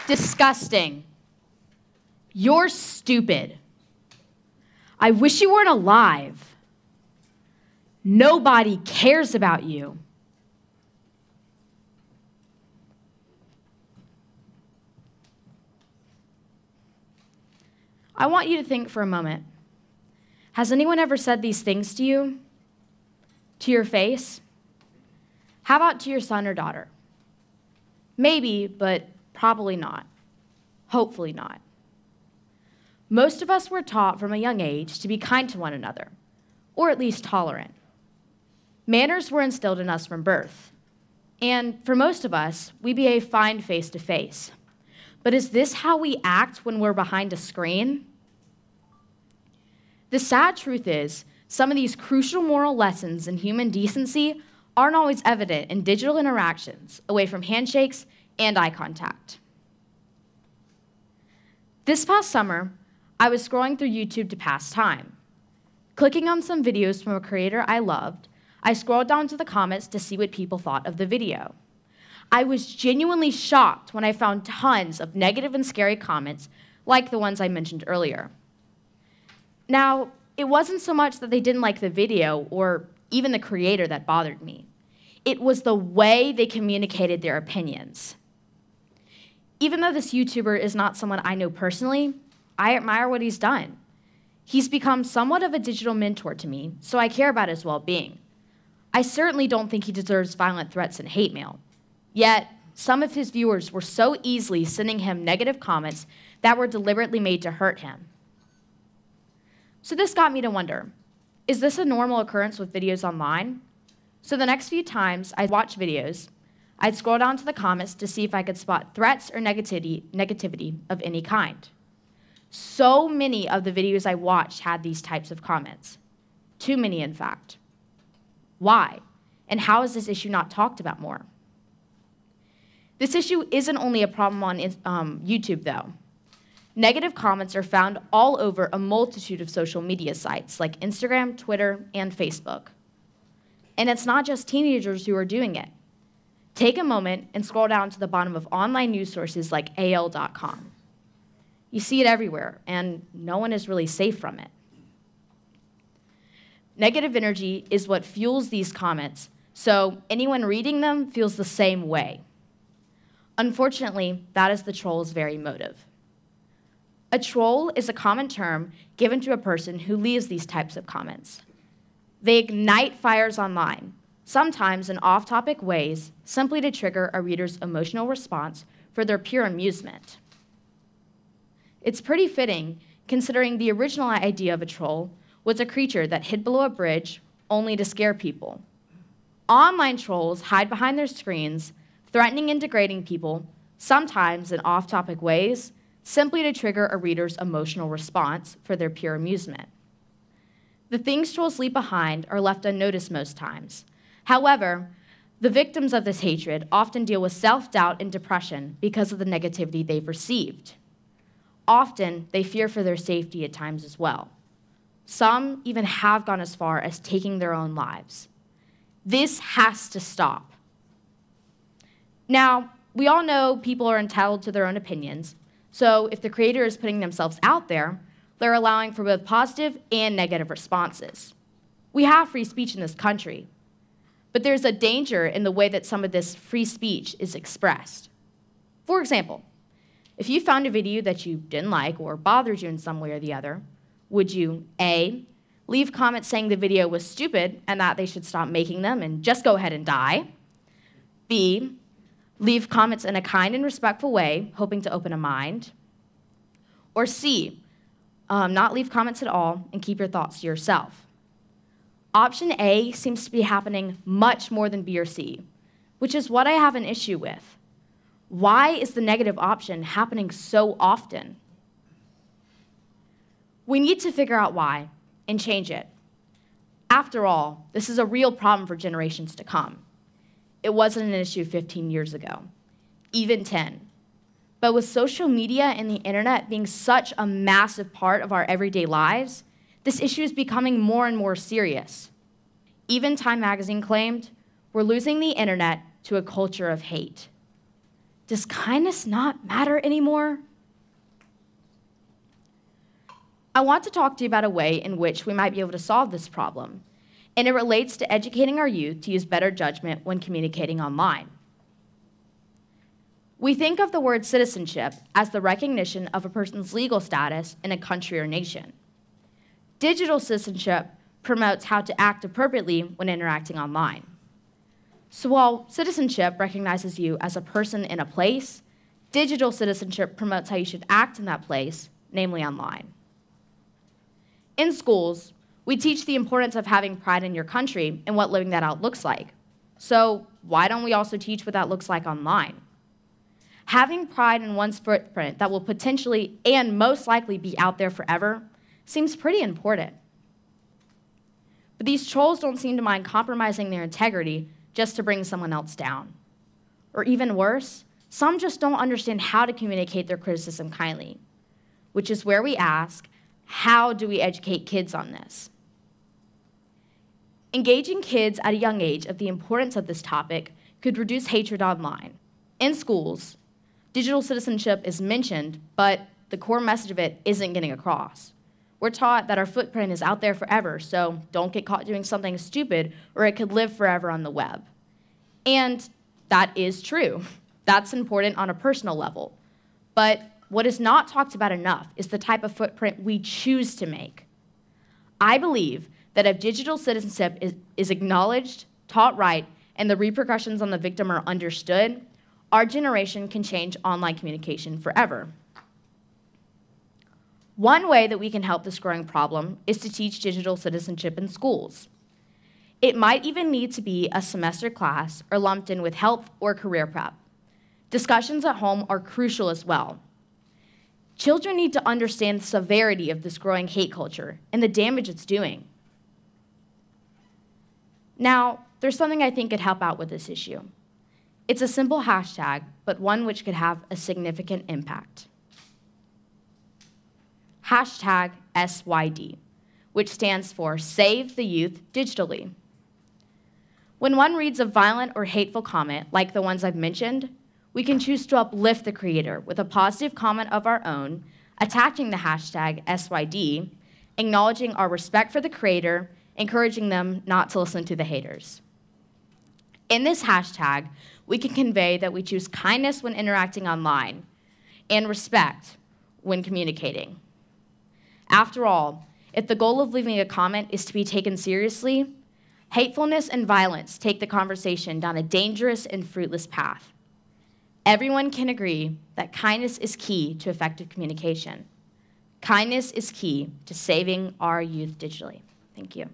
Disgusting. You're stupid. I wish you weren't alive. Nobody cares about you. I want you to think for a moment. Has anyone ever said these things to you? To your face? How about to your son or daughter? Maybe, but probably not. Hopefully not. Most of us were taught from a young age to be kind to one another, or at least tolerant. Manners were instilled in us from birth. And for most of us, we behave fine face to face. But is this how we act when we're behind a screen? The sad truth is, some of these crucial moral lessons in human decency aren't always evident in digital interactions, away from handshakes and eye contact. This past summer, I was scrolling through YouTube to pass time. Clicking on some videos from a creator I loved, I scrolled down to the comments to see what people thought of the video. I was genuinely shocked when I found tons of negative and scary comments like the ones I mentioned earlier. Now, it wasn't so much that they didn't like the video or even the creator that bothered me. It was the way they communicated their opinions. Even though this YouTuber is not someone I know personally, I admire what he's done. He's become somewhat of a digital mentor to me, so I care about his well-being. I certainly don't think he deserves violent threats and hate mail. Yet, some of his viewers were so easily sending him negative comments that were deliberately made to hurt him. So this got me to wonder, is this a normal occurrence with videos online? So the next few times I watched videos, I'd scroll down to the comments to see if I could spot threats or negativity of any kind. So many of the videos I watched had these types of comments. Too many, in fact. Why? And how is this issue not talked about more? This issue isn't only a problem on YouTube, though. Negative comments are found all over a multitude of social media sites like Instagram, Twitter, and Facebook. And it's not just teenagers who are doing it. Take a moment and scroll down to the bottom of online news sources like AL.com. You see it everywhere, and no one is really safe from it. Negative energy is what fuels these comments, so anyone reading them feels the same way. Unfortunately, that is the troll's very motive. A troll is a common term given to a person who leaves these types of comments. They ignite fires online, sometimes in off-topic ways, simply to trigger a reader's emotional response for their pure amusement. It's pretty fitting, considering the original idea of a troll was a creature that hid below a bridge only to scare people. Online trolls hide behind their screens, threatening and degrading people, sometimes in off-topic ways, simply to trigger a reader's emotional response for their pure amusement. The things trolls leave behind are left unnoticed most times. However, the victims of this hatred often deal with self-doubt and depression because of the negativity they've received. Often, they fear for their safety at times as well. Some even have gone as far as taking their own lives. This has to stop. Now, we all know people are entitled to their own opinions, so if the creator is putting themselves out there, they're allowing for both positive and negative responses. We have free speech in this country, but there's a danger in the way that some of this free speech is expressed. For example, if you found a video that you didn't like or bothered you in some way or the other, would you A, leave comments saying the video was stupid and that they should stop making them and just go ahead and die? B, leave comments in a kind and respectful way, hoping to open a mind? Or C, not leave comments at all and keep your thoughts to yourself? Option A seems to be happening much more than B or C, which is what I have an issue with. Why is the negative option happening so often? We need to figure out why and change it. After all, this is a real problem for generations to come. It wasn't an issue 15 years ago, even 10. But with social media and the internet being such a massive part of our everyday lives, this issue is becoming more and more serious. Even Time magazine claimed, we're losing the internet to a culture of hate. does kindness not matter anymore? I want to talk to you about a way in which we might be able to solve this problem, and it relates to educating our youth to use better judgment when communicating online. We think of the word citizenship as the recognition of a person's legal status in a country or nation. Digital citizenship promotes how to act appropriately when interacting online. So while citizenship recognizes you as a person in a place, digital citizenship promotes how you should act in that place, namely online. In schools, we teach the importance of having pride in your country and what living that out looks like. So why don't we also teach what that looks like online? Having pride in one's footprint that will potentially and most likely be out there forever seems pretty important. But these trolls don't seem to mind compromising their integrity just to bring someone else down. Or even worse, some just don't understand how to communicate their criticism kindly, which is where we ask, how do we educate kids on this? Engaging kids at a young age of the importance of this topic could reduce hatred online. In schools, digital citizenship is mentioned, but the core message of it isn't getting across. We're taught that our footprint is out there forever, so don't get caught doing something stupid or it could live forever on the web. And that is true. That's important on a personal level. But what is not talked about enough is the type of footprint we choose to make. I believe that if digital citizenship is acknowledged, taught right, and the repercussions on the victim are understood, our generation can change online communication forever. One way that we can help this growing problem is to teach digital citizenship in schools. It might even need to be a semester class or lumped in with health or career prep. Discussions at home are crucial as well. Children need to understand the severity of this growing hate culture and the damage it's doing. Now, there's something I think could help out with this issue. It's a simple hashtag, but one which could have a significant impact. Hashtag SYD, which stands for Save the Youth Digitally. When one reads a violent or hateful comment, like the ones I've mentioned, we can choose to uplift the creator with a positive comment of our own, attaching the hashtag SYD, acknowledging our respect for the creator, encouraging them not to listen to the haters. In this hashtag, we can convey that we choose kindness when interacting online and respect when communicating. After all, if the goal of leaving a comment is to be taken seriously, hatefulness and violence take the conversation down a dangerous and fruitless path. Everyone can agree that kindness is key to effective communication. Kindness is key to saving our youth digitally. Thank you.